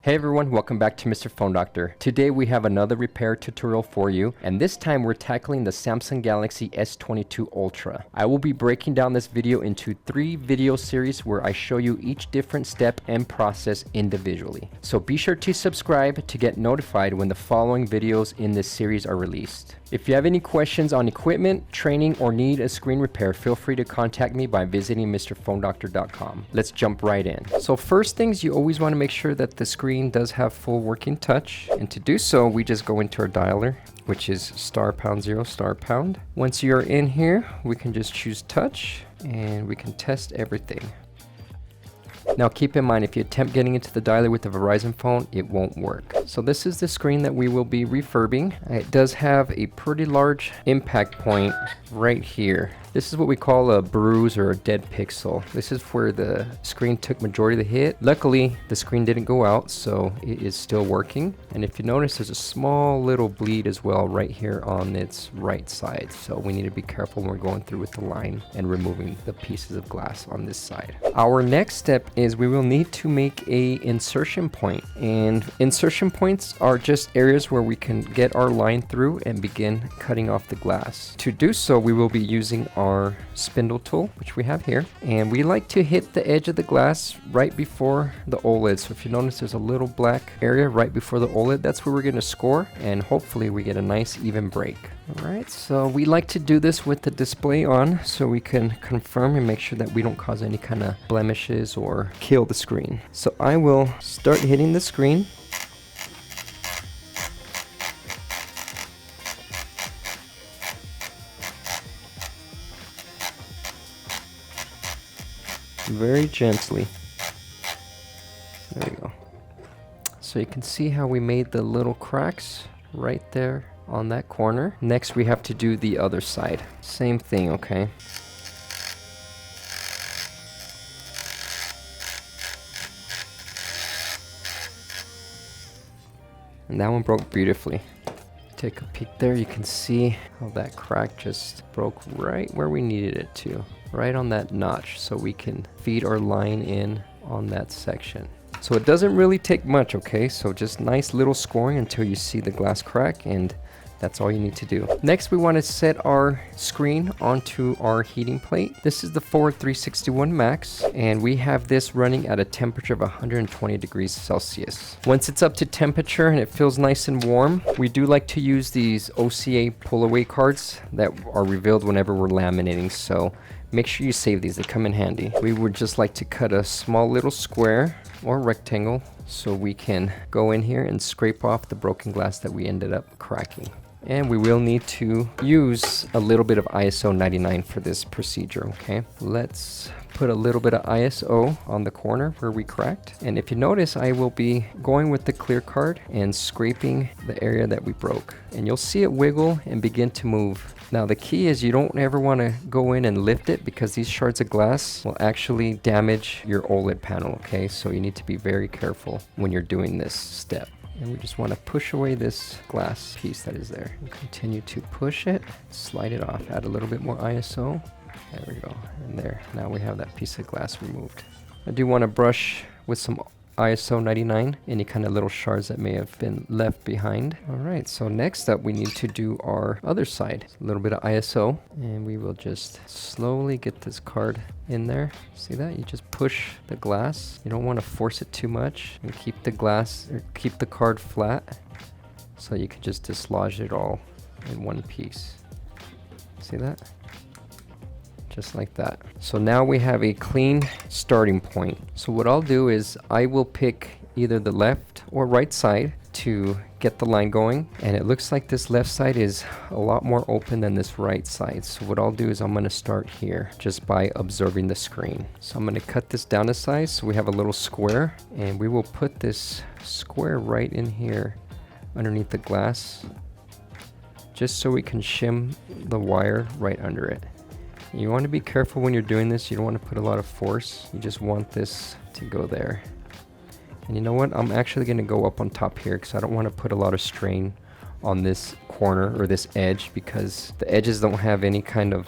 Hey everyone, welcome back to Mr. Phone Doctor. Today we have another repair tutorial for you, and this time we're tackling the Samsung Galaxy S22 Ultra. I will be breaking down this video into 3 video series where I show you each different step and process individually. So be sure to subscribe to get notified when the following videos in this series are released. If you have any questions on equipment, training, or need a screen repair, feel free to contact me by visiting MrPhoneDoctor.com. Let's jump right in. So first things, you always want to make sure that the screen does have full working touch. And to do so, we just go into our dialer, which is *0*. Once you're in here, we can just choose touch and we can test everything. Now keep in mind, if you attempt getting into the dialer with the Verizon phone, it won't work. So this is the screen that we will be refurbing. It does have a pretty large impact point right here. This is what we call a bruise or a dead pixel. This is where the screen took majority of the hit. Luckily, the screen didn't go out, so it is still working. And if you notice, there's a small little bleed as well right here on its right side. So we need to be careful when we're going through with the line and removing the pieces of glass on this side. Our next step is we will need to make a insertion point. And insertion points are just areas where we can get our line through and begin cutting off the glass. To do so, we will be using our spindle tool, which we have here, and we like to hit the edge of the glass right before the OLED. So if you notice, there's a little black area right before the OLED. That's where we're going to score, and hopefully we get a nice even break. Alright, so we like to do this with the display on so we can confirm and make sure that we don't cause any kind of blemishes or kill the screen. So I will start hitting the screen. Very gently. There you go. So you can see how we made the little cracks right there on that corner. Next we have to do the other side. Same thing, okay? And that one broke beautifully. Take a peek there, you can see how that crack just broke right where we needed it to. Right on that notch, so we can feed our line in on that section. So it doesn't really take much, okay? So just nice little scoring until you see the glass crack, and that's all you need to do. Next, we want to set our screen onto our heating plate. This is the Forward 361 Max, and we have this running at a temperature of 120 degrees Celsius. Once it's up to temperature and it feels nice and warm, we do like to use these OCA pull-away cards that are revealed whenever we're laminating. So make sure you save these, they come in handy. We would just like to cut a small little square or rectangle so we can go in here and scrape off the broken glass that we ended up cracking. And we will need to use a little bit of ISO 99 for this procedure, okay? Let's put a little bit of ISO on the corner where we cracked. And if you notice, I will be going with the clear card and scraping the area that we broke. And you'll see it wiggle and begin to move. Now the key is you don't ever want to go in and lift it, because these shards of glass will actually damage your OLED panel, okay? So you need to be very careful when you're doing this step. And we just want to push away this glass piece that is there. We'll continue to push it, slide it off, add a little bit more ISO. There we go, and there. Now we have that piece of glass removed. I do want to brush with some ISO 99 any kind of little shards that may have been left behind. Alright, so next up we need to do our other side. A little bit of ISO, and we will just slowly get this card in there. See that? You just push the glass. You don't want to force it too much, and keep the glass, or keep the card flat, so you can just dislodge it all in one piece. See that? Just like that. So now we have a clean starting point. So what I'll do is I will pick either the left or right side to get the line going, and it looks like this left side is a lot more open than this right side. So what I'll do is I'm going to start here just by observing the screen. So I'm going to cut this down to size so we have a little square, and we will put this square right in here underneath the glass, just so we can shim the wire right under it. You want to be careful when you're doing this. You don't want to put a lot of force. You just want this to go there. And you know what? I'm actually going to go up on top here because I don't want to put a lot of strain on this corner or this edge, because the edges don't have any kind of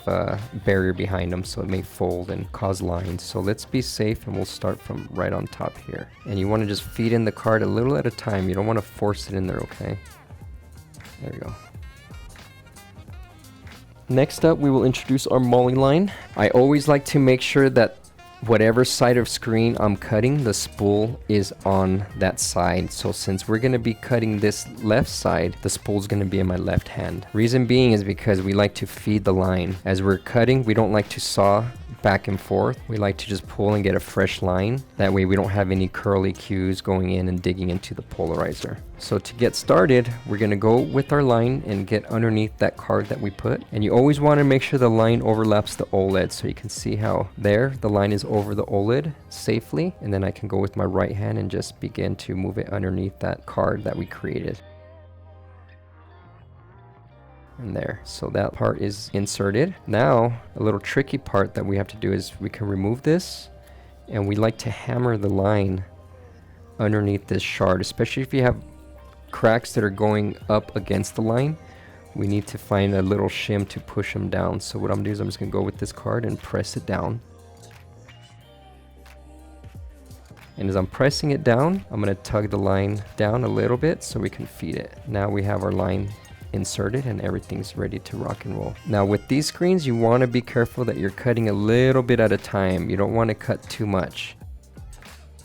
barrier behind them, so it may fold and cause lines. So let's be safe, and we'll start from right on top here. And you want to just feed in the card a little at a time. You don't want to force it in there, okay? There we go. Next up, we will introduce our molding line. I always like to make sure that whatever side of screen I'm cutting, the spool is on that side. So since we're going to be cutting this left side, the spool is going to be in my left hand. Reason being is because we like to feed the line. As we're cutting, we don't like to saw back and forth. We like to just pull and get a fresh line. That way we don't have any curly cues going in and digging into the polarizer. So to get started, we're going to go with our line and get underneath that card that we put. And you always want to make sure the line overlaps the OLED, so you can see how there the line is over the OLED safely. And then I can go with my right hand and just begin to move it underneath that card that we created. And there, so that part is inserted. Now a little tricky part that we have to do is we can remove this, and we like to hammer the line underneath this shard, especially if you have cracks that are going up against the line. We need to find a little shim to push them down. So what I'm gonna do is I'm just gonna go with this card and press it down. And as I'm pressing it down, I'm gonna tug the line down a little bit so we can feed it. Now we have our line inserted and everything's ready to rock and roll. Now with these screens, you want to be careful that you're cutting a little bit at a time. You don't want to cut too much.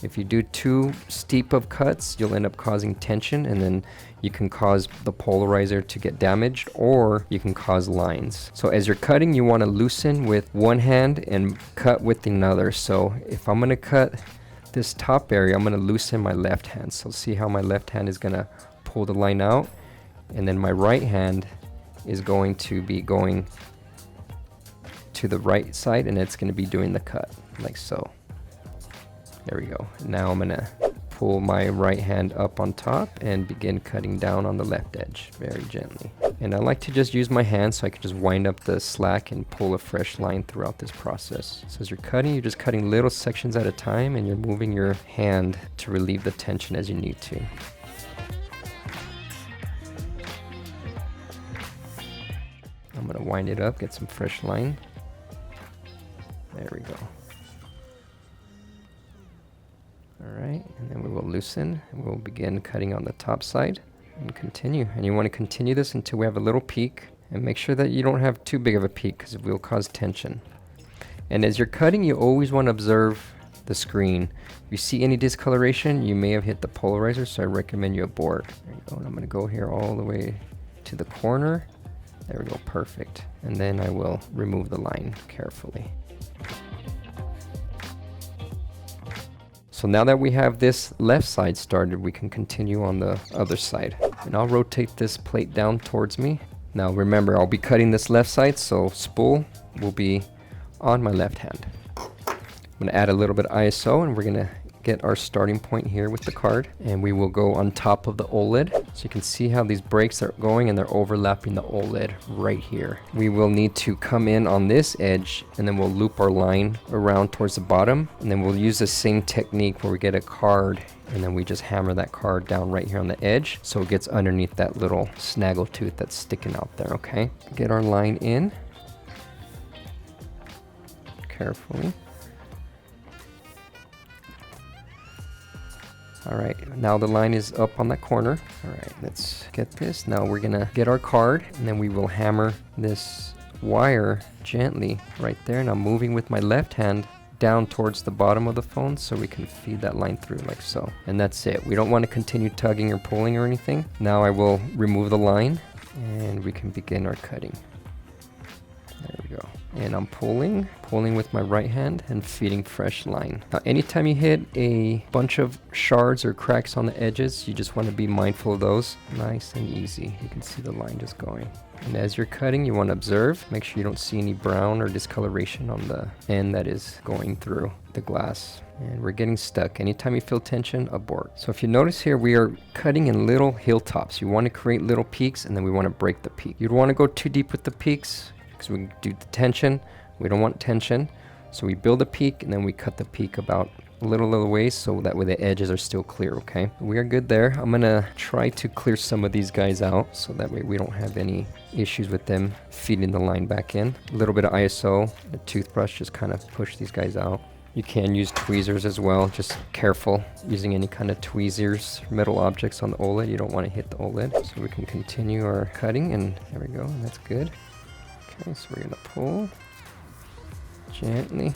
If you do too steep of cuts, you'll end up causing tension, and then you can cause the polarizer to get damaged, or you can cause lines. So as you're cutting, you want to loosen with one hand and cut with another. So if I'm going to cut this top area, I'm going to loosen my left hand. So see how my left hand is going to pull the line out, and then my right hand is going to be going to the right side, and it's going to be doing the cut like so. There we go. Now I'm going to pull my right hand up on top and begin cutting down on the left edge very gently. And I like to just use my hand so I can just wind up the slack and pull a fresh line throughout this process. So as you're cutting, you're just cutting little sections at a time, and you're moving your hand to relieve the tension as you need to. I'm going to wind it up, get some fresh line. There we go. Alright, and then we will loosen, and we'll begin cutting on the top side and continue. And you want to continue this until we have a little peak, and make sure that you don't have too big of a peak because it will cause tension. And as you're cutting, you always want to observe the screen. If you see any discoloration, you may have hit the polarizer, so I recommend you abort. There you go, and I'm going to go here all the way to the corner. There we go, perfect. And then I will remove the line carefully. So now that we have this left side started, we can continue on the other side. And I'll rotate this plate down towards me. Now remember, I'll be cutting this left side, so spool will be on my left hand. I'm gonna add a little bit of ISO, and we're gonna get our starting point here with the card, and we will go on top of the OLED. So you can see how these breaks are going, and they're overlapping the OLED right here. We will need to come in on this edge, and then we'll loop our line around towards the bottom, and then we'll use the same technique where we get a card, and then we just hammer that card down right here on the edge so it gets underneath that little snaggle tooth that's sticking out there. Okay, get our line in carefully. Alright, now the line is up on that corner. Alright, let's get this. Now we're gonna get our card, and then we will hammer this wire gently right there. And I'm moving with my left hand down towards the bottom of the phone so we can feed that line through like so. And that's it. We don't want to continue tugging or pulling or anything. Now I will remove the line, and we can begin our cutting. There we go. And I'm pulling with my right hand and feeding fresh line. Now anytime you hit a bunch of shards or cracks on the edges, you just want to be mindful of those. Nice and easy. You can see the line just going. And as you're cutting, you want to observe. Make sure you don't see any brown or discoloration on the end that is going through the glass. And we're getting stuck. Anytime you feel tension, abort. So if you notice here, we are cutting in little hilltops. You want to create little peaks, and then we want to break the peak. You don't want to go too deep with the peaks, because we do the tension. We don't want tension, so we build a peak, and then we cut the peak about a little ways so that way the edges are still clear, okay? We are good there. I'm gonna try to clear some of these guys out so that way we don't have any issues with them feeding the line back in. A little bit of ISO, a toothbrush, just kind of push these guys out. You can use tweezers as well, just careful using any kind of tweezers, metal objects on the OLED. You don't want to hit the OLED. So we can continue our cutting, and there we go, and that's good. Okay, so we're gonna pull gently.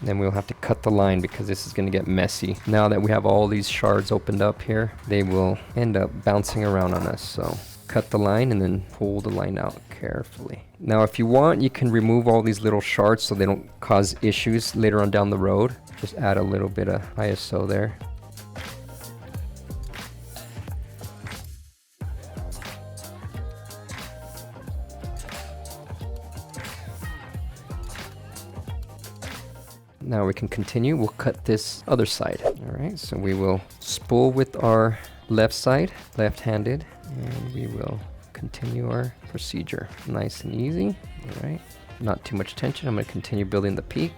Then we'll have to cut the line because this is going to get messy. Now that we have all these shards opened up here, they will end up bouncing around on us. So cut the line and then pull the line out carefully. Now if you want, you can remove all these little shards so they don't cause issues later on down the road. Just add a little bit of ISO there. Now we can continue. We'll cut this other side. All right, so we will spool with our left side, left-handed, and we will continue our procedure. Nice and easy. All right, not too much tension. I'm going to continue building the peak.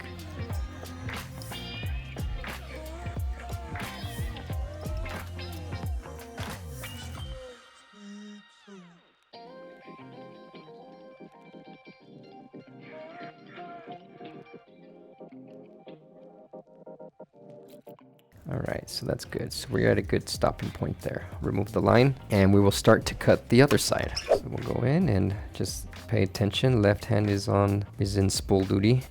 Alright, so that's good. So we're at a good stopping point there. Remove the line and we will start to cut the other side. So we'll go in and just pay attention. Left hand is in spool duty.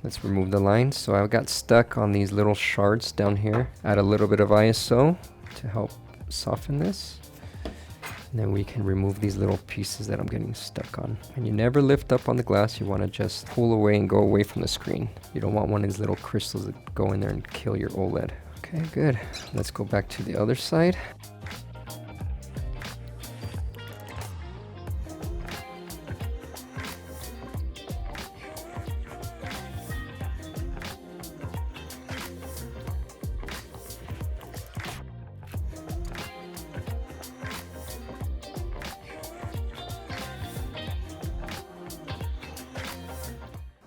Let's remove the line. So I got stuck on these little shards down here. Add a little bit of ISO to help soften this. And then we can remove these little pieces that I'm getting stuck on. And you never lift up on the glass. You want to just pull away and go away from the screen. You don't want one of these little crystals that go in there and kill your OLED. Okay, good. Let's go back to the other side.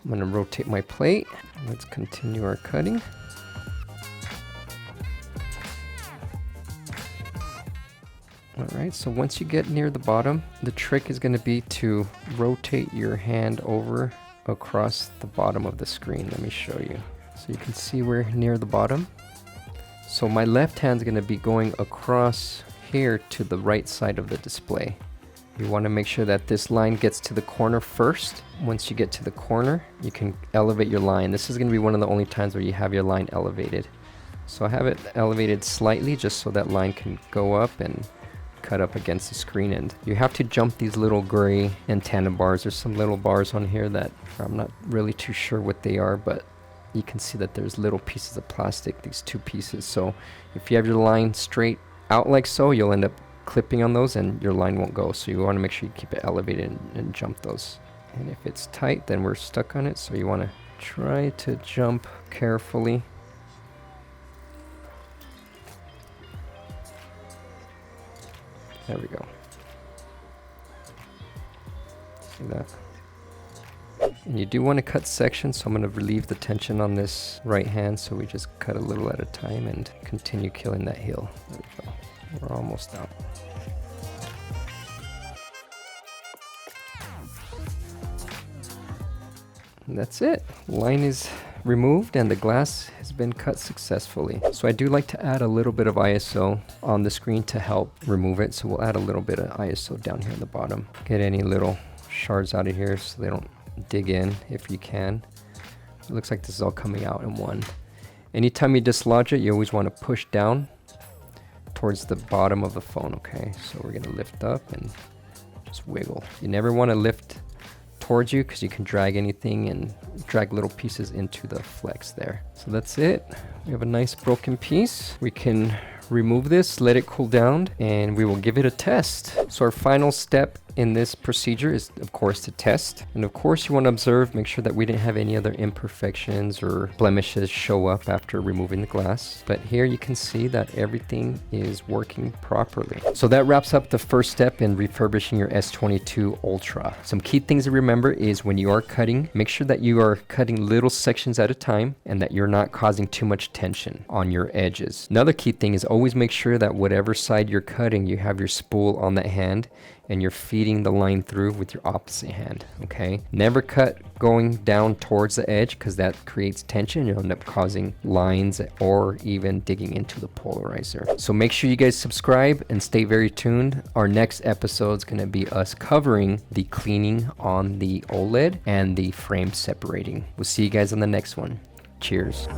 I'm going to rotate my plate. Let's continue our cutting. Alright, so once you get near the bottom, the trick is going to be to rotate your hand over across the bottom of the screen. Let me show you. So you can see we're near the bottom. So my left hand's going to be going across here to the right side of the display. You want to make sure that this line gets to the corner first. Once you get to the corner, you can elevate your line. This is going to be one of the only times where you have your line elevated. So I have it elevated slightly just so that line can go up and cut up against the screen. And you have to jump these little gray antenna bars. There's some little bars on here that I'm not really too sure what they are, but you can see that there's little pieces of plastic, these two pieces. So if you have your line straight out like so, you'll end up clipping on those and your line won't go. So you want to make sure you keep it elevated and jump those. And if it's tight, then we're stuck on it. So you want to try to jump carefully. There we go. See that? And you do want to cut sections, so I'm going to relieve the tension on this right hand. So we just cut a little at a time and continue killing that heel. There we go. We're almost out. And that's it. Line is removed and the glass has been cut successfully. So I do like to add a little bit of ISO on the screen to help remove it. So we'll add a little bit of ISO down here at the bottom. Get any little shards out of here so they don't dig in if you can. It looks like this is all coming out in one. Anytime you dislodge it, you always want to push down towards the bottom of the phone. Okay, so we're going to lift up and just wiggle. You never want to lift towards you because you can drag anything and drag little pieces into the flex there. So that's it. We have a nice broken piece. We can remove this, let it cool down, and we will give it a test. So our final step in this procedure is, of course, to test. And of course, you want to observe, make sure that we didn't have any other imperfections or blemishes show up after removing the glass. But here you can see that everything is working properly. So that wraps up the first step in refurbishing your S22 Ultra. Some key things to remember is when you are cutting, make sure that you are cutting little sections at a time and that you're not causing too much tension on your edges. Another key thing is always make sure that whatever side you're cutting, you have your spool on that hand and you're feeding the line through with your opposite hand, okay? Never cut going down towards the edge because that creates tension. You'll end up causing lines or even digging into the polarizer. So make sure you guys subscribe and stay very tuned. Our next episode is going to be us covering the cleaning on the OLED and the frame separating. We'll see you guys on the next one. Cheers.